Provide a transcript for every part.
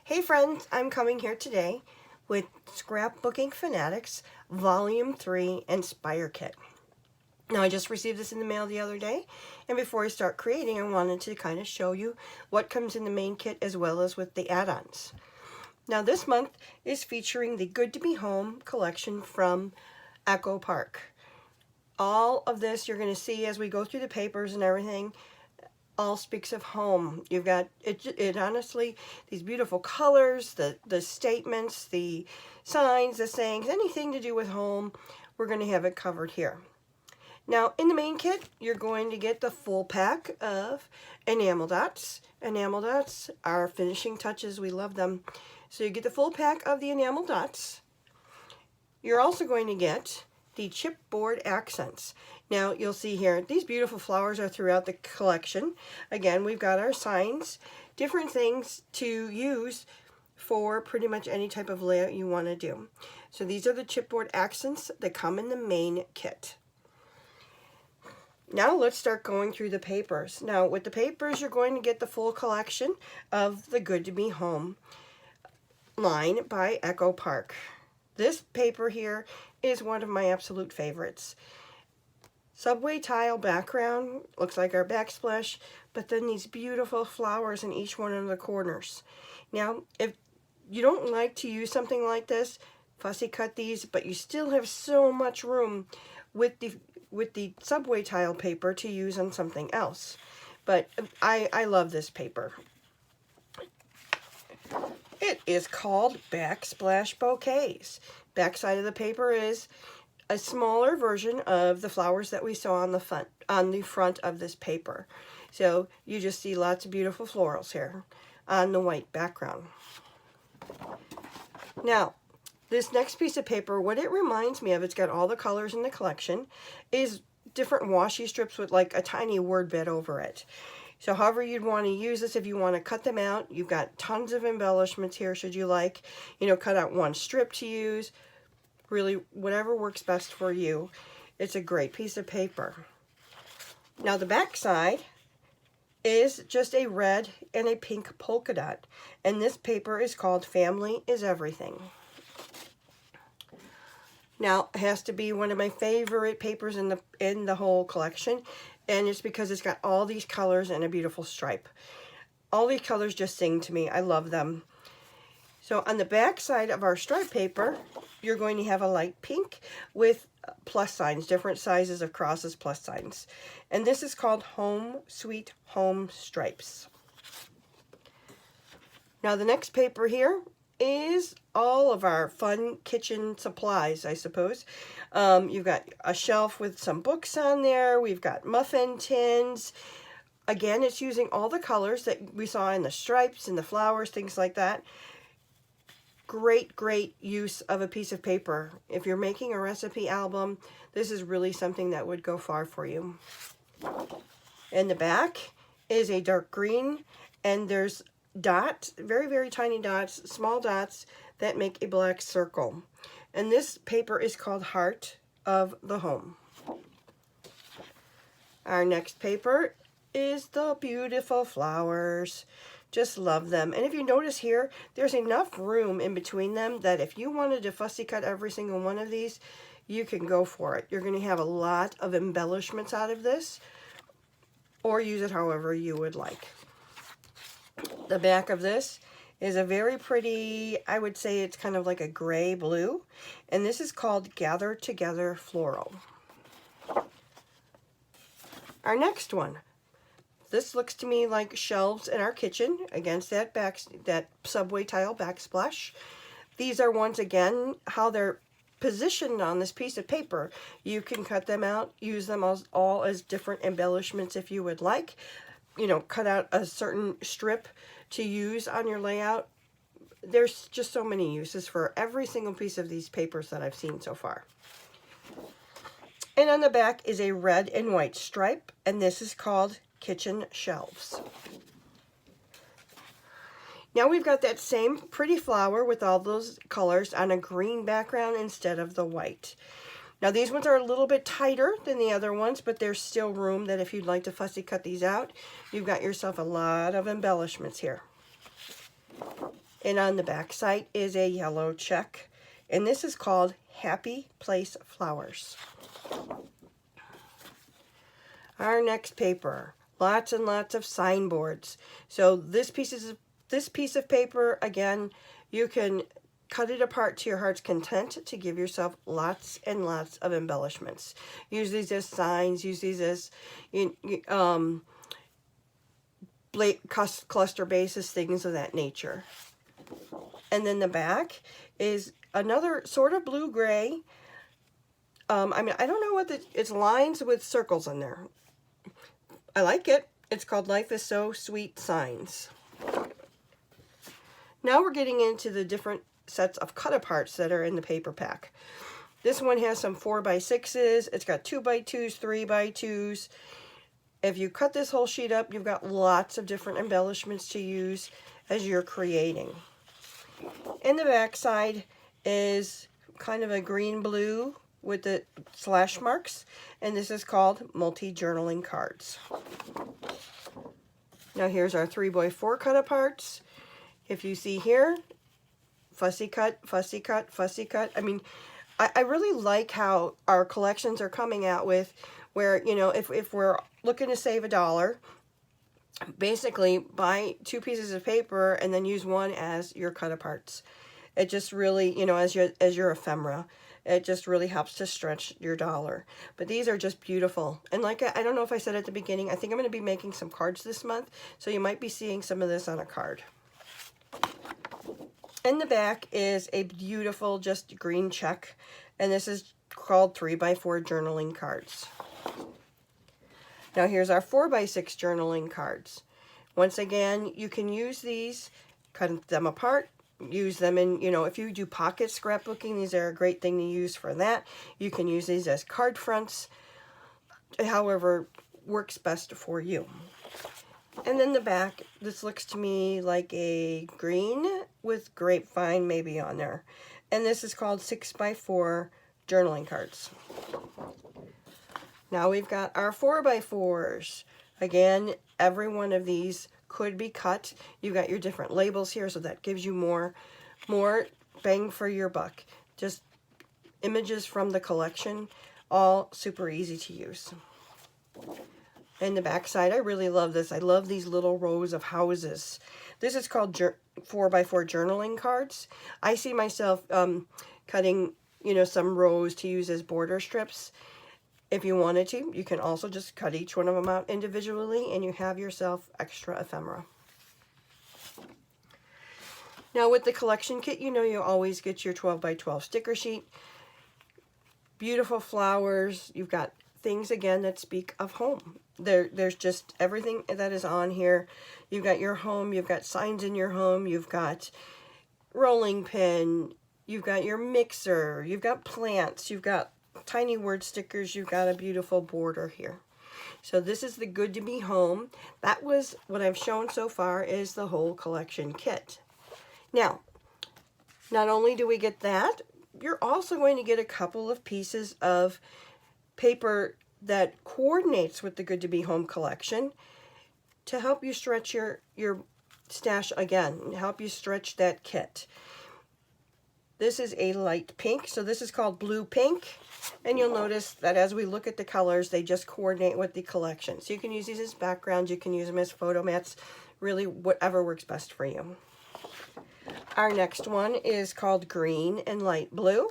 Hey friends, I'm coming here today with Scrapbooking Fanatics Volume 3 Inspire Kit. Now I just received this in the mail the other day, and before I start creating I wanted to kind of show you what comes in the main kit as well as with the add-ons. Now this month is featuring the Good to Be Home collection from Echo Park. All of this you're going to see as we go through the papers and everything all speaks of home. You've got it honestly, these beautiful colors, the statements, the signs, the sayings, anything to do with home, we're going to have it covered here. Now in the main kit you're going to get the full pack of enamel dots. Enamel dots are finishing touches, we love them. So you get the full pack of the enamel dots. You're also going to get the chipboard accents. Now you'll see here, these beautiful flowers are throughout the collection. Again, we've got our signs, different things to use for pretty much any type of layout you want to do. So these are the chipboard accents that come in the main kit. Now let's start going through the papers. Now with the papers you're going to get the full collection of the Good to Be Home line by Echo Park. This paper here is one of my absolute favorites. Subway tile background, looks like our backsplash, but then these beautiful flowers in each one of the corners. Now, if you don't like to use something like this, fussy cut these, but you still have so much room with the subway tile paper to use on something else. But I love this paper. It is called Backsplash Bouquets. Backside of the paper is a smaller version of the flowers that we saw on the front of this paper. So you just see lots of beautiful florals here on the white background. Now, this next piece of paper, what it reminds me of, it's got all the colors in the collection, is different washi strips with like a tiny word bed over it. So however you'd want to use this, if you want to cut them out, you've got tons of embellishments here should you like, cut out one strip to use. Really, whatever works best for you. It's a great piece of paper. Now the back side is just a red and a pink polka dot. And this paper is called Family is Everything. Now, it has to be one of my favorite papers in the whole collection. And it's because it's got all these colors and a beautiful stripe. All these colors just sing to me. I love them. So on the back side of our stripe paper, you're going to have a light pink with plus signs, different sizes of crosses, plus signs. And this is called Home Sweet Home Stripes. Now the next paper here is all of our fun kitchen supplies, I suppose. You've got a shelf with some books on there. We've got muffin tins. Again, it's using all the colors that we saw in the stripes and the flowers, things like that. Great, great use of a piece of paper. If you're making a recipe album, this is really something that would go far for you. In the back is a dark green, and there's dots, very, very tiny dots, small dots that make a black circle. And this paper is called Heart of the Home. Our next paper is the beautiful flowers. Just love them. And if you notice here, there's enough room in between them that if you wanted to fussy cut every single one of these, you can go for it. You're going to have a lot of embellishments out of this, or use it however you would like. The back of this is a very pretty, I would say it's kind of like a gray blue, and this is called Gather Together Floral. Our next one. This looks to me like shelves in our kitchen against that subway tile backsplash. These are ones, again, how they're positioned on this piece of paper. You can cut them out, use them all as different embellishments if you would like. Cut out a certain strip to use on your layout. There's just so many uses for every single piece of these papers that I've seen so far. And on the back is a red and white stripe, and this is called Kitchen Shelves. Now we've got that same pretty flower with all those colors on a green background instead of the white. Now these ones are a little bit tighter than the other ones, but there's still room that if you'd like to fussy cut these out, you've got yourself a lot of embellishments here. And on the back side is a yellow check. And this is called Happy Place Flowers. Our next paper, lots and lots of signboards. So this piece of paper, again, you can cut it apart to your heart's content to give yourself lots and lots of embellishments. Use these as signs, use these as cluster bases, things of that nature. And then the back is another sort of blue-gray. I mean, I don't know what it's lines with circles in there. I like it. It's called Life is So Sweet Signs. Now we're getting into the different sets of cut-aparts that are in the paper pack. This one has some 4x6s. It's got 2x2s, 3x2s. If you cut this whole sheet up, you've got lots of different embellishments to use as you're creating. And the back side is kind of a green-blue with the slash marks, and this is called multi-journaling cards. Now here's our 3x4 cut-aparts. If you see here, fussy cut, fussy cut, fussy cut. I mean, I really like how our collections are coming out with where, you know, if we're looking to save $1, basically buy 2 pieces of paper and then use one as your cut-aparts. It just really, you know, as your ephemera, it just really helps to stretch your dollar. But these are just beautiful. And like I don't know if I said at the beginning, I think I'm going to be making some cards this month, so you might be seeing some of this on a card. In the back is a beautiful just green check, and this is called 3x4 journaling cards. Now here's our 4x6 journaling cards. Once again, you can use these, cut them apart, use them in, you know, if you do pocket scrapbooking, these are a great thing to use for that. You can use these as card fronts, however works best for you. And then the back, this looks to me like a green with grapevine maybe on there. And this is called 6x4 journaling cards. Now we've got our 4x4s. Again, every one of these could be cut. You've got your different labels here, so that gives you more bang for your buck. Just images from the collection, all super easy to use. And the back side, I really love this. I love these little rows of houses. This is called 4x4 journaling cards. I see myself cutting, you know, some rows to use as border strips. If you wanted to, you can also just cut each one of them out individually and you have yourself extra ephemera. Now with the collection kit, you know you always get your 12x12 sticker sheet. Beautiful flowers. You've got things again that speak of home. There's just everything that is on here. You've got your home, you've got signs in your home, you've got rolling pin, you've got your mixer, you've got plants, you've got tiny word stickers, you've got a beautiful border here. So this is the Good to Be Home. That was what I've shown so far is the whole collection kit. Now, not only do we get that, you're also going to get a couple of pieces of paper that coordinates with the Good to Be Home collection to help you stretch your stash again, help you stretch that kit. This is a light pink, so this is called blue pink, and you'll notice that as we look at the colors, they just coordinate with the collection. So you can use these as backgrounds, you can use them as photo mats, really whatever works best for you. Our next one is called green and light blue.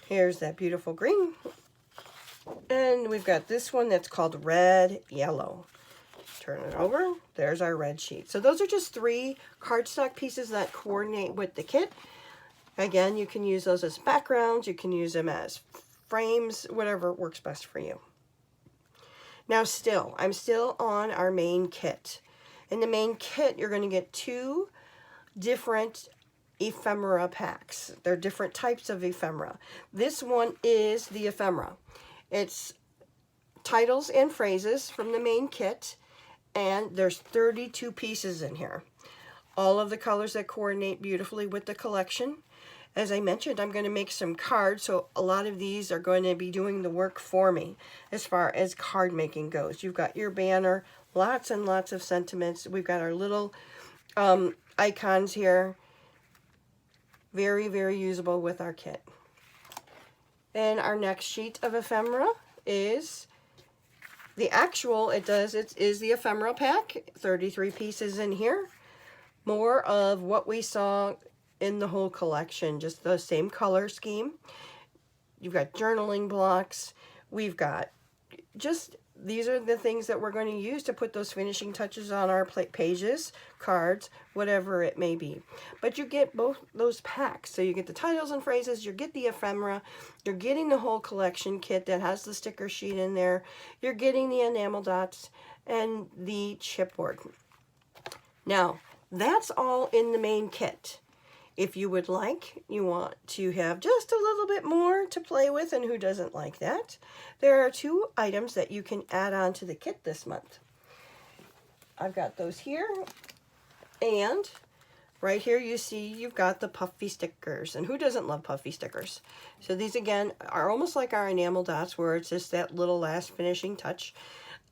Here's that beautiful green. And we've got this one that's called red yellow. Turn it over. There's our red sheet. So those are just 3 cardstock pieces that coordinate with the kit. Again, you can use those as backgrounds. You can use them as frames, whatever works best for you. Now I'm still on our main kit. In the main kit, you're going to get 2 different ephemera packs. They're different types of ephemera. This one is the ephemera. It's titles and phrases from the main kit. And there's 32 pieces in here. All of the colors that coordinate beautifully with the collection. As I mentioned, I'm going to make some cards, so a lot of these are going to be doing the work for me as far as card making goes. You've got your banner, lots and lots of sentiments. We've got our little, I icons here. Very, very usable with our kit. And our next sheet of ephemera is the actual, it is the ephemera pack. 33 pieces in here. More of what we saw in the whole collection, just the same color scheme. You've got journaling blocks. We've got just, these are the things that we're going to use to put those finishing touches on our pages, cards, whatever it may be. But you get both those packs. So you get the titles and phrases, you get the ephemera, you're getting the whole collection kit that has the sticker sheet in there, you're getting the enamel dots, and the chipboard. Now, that's all in the main kit. If you would like, you want to have just a little bit more to play with, and who doesn't like that? There are 2 items that you can add on to the kit this month. I've got those here, and right here you see you've got the puffy stickers, and who doesn't love puffy stickers? So these again are almost like our enamel dots, where it's just that little last finishing touch,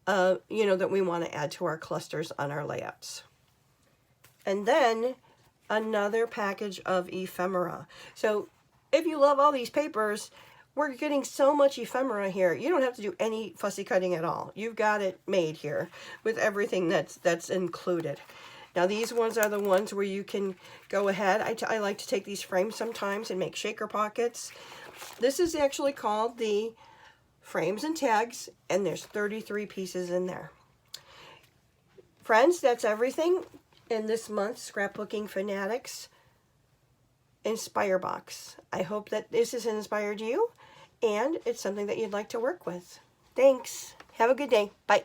you know, that we want to add to our clusters on our layouts. And then another package of ephemera. So if you love all these papers, we're getting so much ephemera here. You don't have to do any fussy cutting at all. You've got it made here with everything that's included. Now these ones are the ones where you can go ahead. I like to take these frames sometimes and make shaker pockets. This is actually called the frames and tags, and there's 33 pieces in there. Friends, that's everything in this month's Scrapbooking Fanatics Inspire Box. I hope that this has inspired you, and it's something that you'd like to work with. Thanks. Have a good day. Bye.